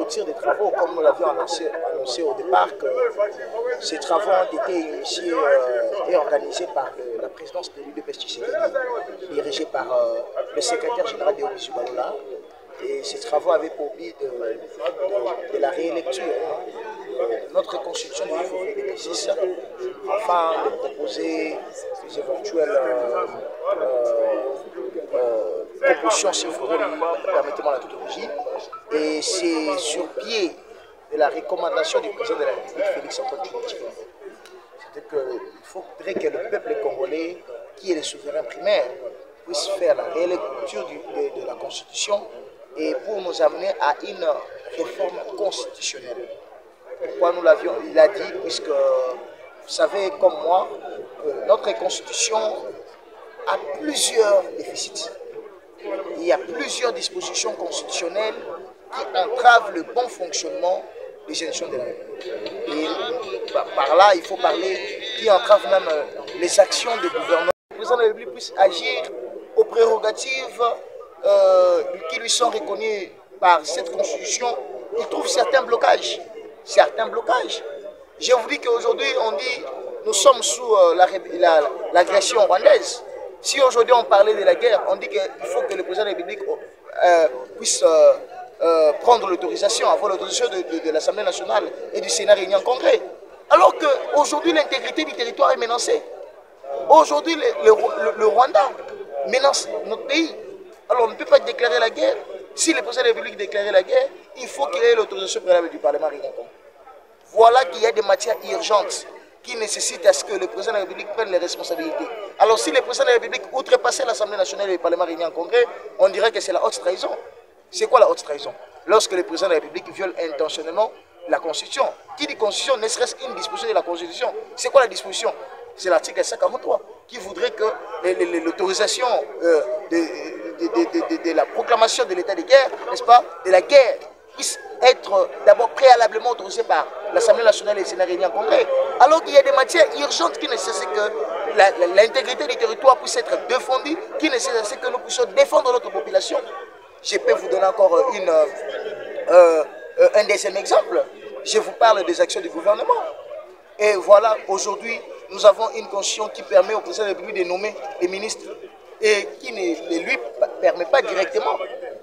sortir des travaux, comme nous l'avions annoncé au départ, que ces travaux ont été initiés et organisés par la présidence de l'UDPS Tshisekedi, dirigée par le secrétaire général de Obisu Balola. Et ces travaux avaient pour but de la réélecture de notre constitution de février 2006, afin de proposer des éventuelles propositions, si vous voulez, permettez-moi la tautologie. Et c'est sur pied de la recommandation du président de la République, Félix Antoine Tshisekedi. C'est-à-dire qu'il faudrait que le peuple congolais, qui est le souverain primaire, puisse faire la réélecture de la Constitution et pour nous amener à une réforme constitutionnelle. Pourquoi nous l'avions, il a dit, puisque vous savez comme moi, notre Constitution a plusieurs déficits. Il y a plusieurs dispositions constitutionnelles qui entravent le bon fonctionnement des institutions de la République. Et par là, il faut parler qui entravent même les actions de gouvernement. Le président de la République puisse agir aux prérogatives qui lui sont reconnues par cette constitution. Il trouve certains blocages. Je vous dis qu'aujourd'hui, on dit nous sommes sous l'agression rwandaise. Si aujourd'hui on parlait de la guerre, on dit qu'il faut que le président de la République puisse prendre l'autorisation, avoir l'autorisation de l'Assemblée nationale et du Sénat réunis en congrès. Alors qu'aujourd'hui l'intégrité du territoire est menacée. Aujourd'hui le Rwanda menace notre pays. Alors on ne peut pas déclarer la guerre. Si le président de la République déclarait la guerre, il faut qu'il ait l'autorisation préalable du Parlement réuni en congrès. Voilà qu'il y a des matières urgentes qui nécessitent à ce que le président de la République prenne les responsabilités. Alors si le président de la République outrepassait l'Assemblée nationale et le Parlement réunis en congrès, on dirait que c'est la haute trahison. C'est quoi la haute trahison? Lorsque le président de la République viole intentionnellement la Constitution. Qui dit Constitution, ne serait-ce qu'une disposition de la Constitution. C'est quoi la disposition? C'est l'article 143 qui voudrait que l'autorisation de la proclamation de l'état de guerre, n'est-ce pas, de la guerre, puisse être d'abord préalablement autorisée par l'Assemblée nationale et le Sénat réunis en congrès. Alors qu'il y a des matières urgentes qui nécessitent que l'intégrité du territoire puisse être défendue, qui nécessitent que nous puissions défendre notre population. Je peux vous donner encore un deuxième exemple. Je vous parle des actions du gouvernement. Et voilà, aujourd'hui, nous avons une constitution qui permet au président de la République de nommer les ministres et qui ne lui permet pas directement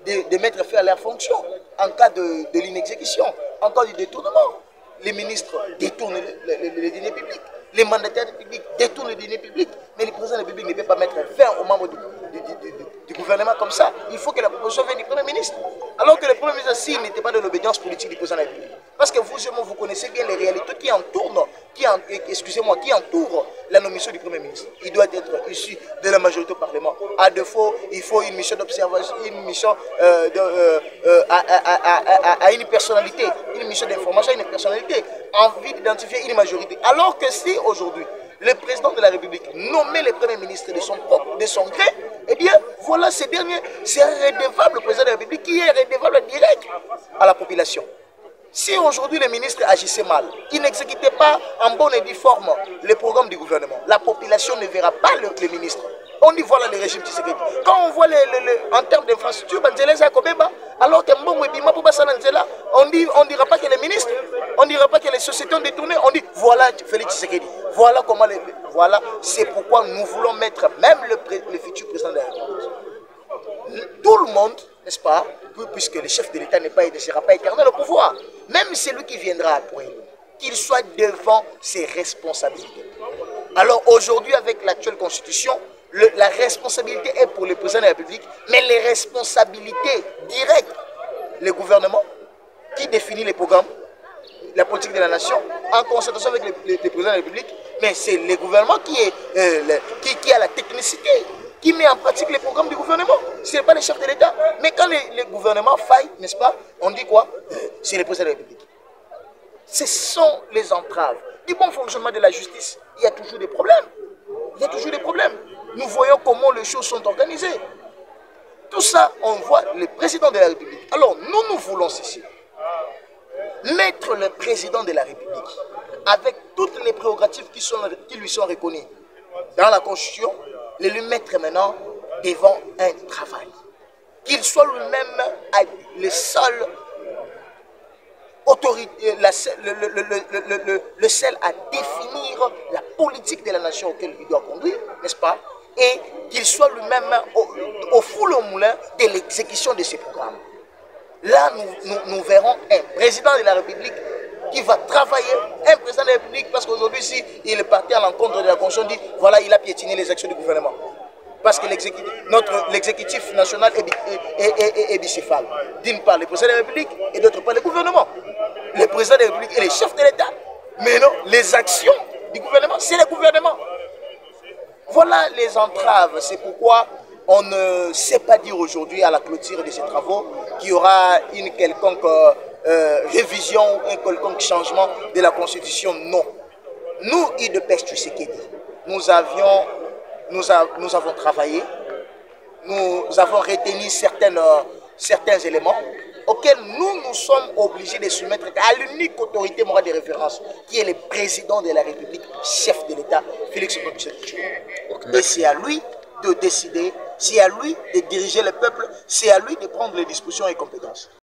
de mettre fin à leur fonction en cas de l'inexécution, en cas de détournement. Les ministres détournent les deniers publics, les mandataires publics détournent les deniers publics, mais le président de la République ne peut pas mettre fin aux membres du gouvernement comme ça. Il faut que la proposition vienne du Premier ministre. Alors que le Premier ministre, s'il n'était pas de l'obédience politique du président de la République, parce que vous connaissez bien les réalités qui entourent, qui entourent la nomination du Premier ministre. Il doit être issu de la majorité au Parlement. À défaut, il faut une mission d'observation, une mission à une personnalité, une mission d'information à une personnalité, envie d'identifier une majorité. Alors que si aujourd'hui, le président de la République nommait le Premier ministre de son gré, eh bien, voilà, ces derniers, c'est redevable, le président de la République, qui est redevable direct à la population. Si aujourd'hui le ministre agissait mal, il n'exécutait pas en bonne et due forme le programme du gouvernement, la population ne verra pas le ministre. On dit voilà le régime Tshisekedi. Quand on voit en termes d'infrastructure, alors que on ne dira pas que les ministres, on ne dira pas que les sociétés ont détourné, on dit voilà Félix Tshisekedi. Voilà comment voilà, c'est pourquoi nous voulons mettre même le futur président de la République. Tout le monde, n'est-ce pas, puisque le chef de l'État ne sera pas éternel au pouvoir, même celui qui viendra après, qu'il soit devant ses responsabilités. Alors aujourd'hui, avec l'actuelle constitution, la responsabilité est pour le président de la République, mais les responsabilités directes, le gouvernement qui définit les programmes, la politique de la nation, en concertation avec le président de la République, mais c'est le gouvernement qui a la technicité, qui met en pratique les programmes du gouvernement. Ce n'est pas le chef de l'État. Mais quand le gouvernement faille, n'est-ce pas, on dit quoi? C'est le président de la République. Ce sont les entraves du bon fonctionnement de la justice. Il y a toujours des problèmes. Il y a toujours des problèmes. Nous voyons comment les choses sont organisées. Tout ça, on voit le président de la République. Alors, nous voulons ceci. Mettre le président de la République avec toutes les prérogatives qui lui sont reconnues dans la Constitution, lui mettre maintenant devant un travail. Qu'il soit lui-même le seul le seul à définir la politique de la nation auquel il doit conduire, n'est-ce pas? Et qu'il soit lui-même au four au moulin de l'exécution de ces programmes. Là, nous verrons un président de la République qui va travailler, un président de la République, parce qu'aujourd'hui, si il est parti à l'encontre de la Constitution, dit voilà, il a piétiné les actions du gouvernement. Parce que l'exécutif national est bicéphale. D'une part, le président de la République et d'autre part, le gouvernement. Le président de la République est le chef de l'État. Mais non, les actions du gouvernement, c'est le gouvernement. Voilà les entraves. C'est pourquoi on ne sait pas dire aujourd'hui, à la clôture de ces travaux, qu'il y aura une quelconque révision, un quelconque changement de la Constitution. Non. Nous, IDPS Tshisekedi, nous avons travaillé, nous avons retenu certains éléments auxquels nous sommes obligés de soumettre à l'unique autorité morale de référence, qui est le président de la République, chef de l'État, Félix Tshisekedi. Et c'est à lui de décider, c'est à lui de diriger le peuple, c'est à lui de prendre les dispositions et compétences.